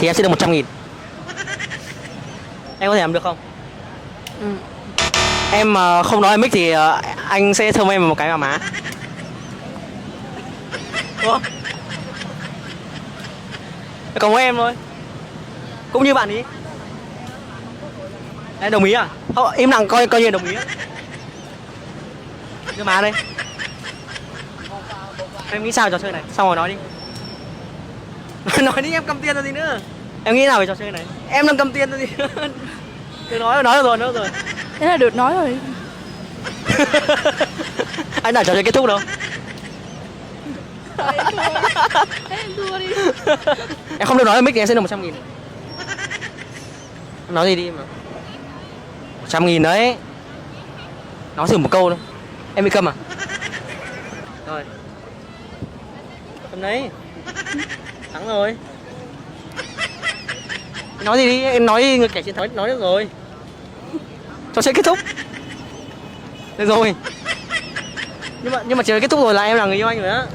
thì em sẽ được 100.000. Em có thể làm được không? Ừ. Em không nói mic thì anh sẽ thơm em một cái vào má. Ủa? Còn mỗi em thôi. Cũng như bạn ý. Em đồng ý à? Không, im lặng coi như đồng ý á. Đưa má đây. Em nghĩ sao về trò chơi này? Xong rồi nói đi. Nói đi, em cầm tiền rồi gì nữa. Em nghĩ nào về trò chơi này? Em đang cầm tiền rồi gì nữa. Cứ nói rồi. Thế là được nói rồi. Anh đợi trò chơi kết thúc đâu. Em thua đi. Em không được nói ở mic thì em sẽ được 100.000. Nói gì đi mà. 100.000 đấy. Nói thử một câu thôi. Em bị câm à? Rồi. Cầm đấy. Thắng rồi. Nói gì đi, em nói người kẻ chiến thắng nói được rồi. Trò chơi kết thúc. Được rồi. Nhưng mà chơi kết thúc rồi là em là người yêu anh rồi á.